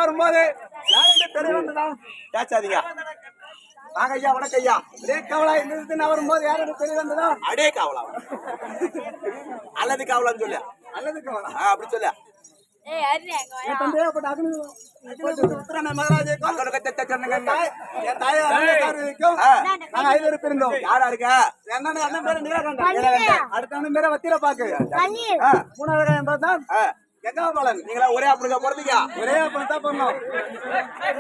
வரும்போது பேசாதீங்க. வாங்க ஐயா, வணக்கம் ஐயா. அதே கவலா இந்த வரும்போது யாரும் தெரிய வந்ததா? அடே கவலா அல்லது கவலான்னு சொல்ல, அல்லது கவலா அப்படி சொல்ல. ஒரே அப்படி போறதுக்கா ஒரே அப்படி தான் பண்ணோம்.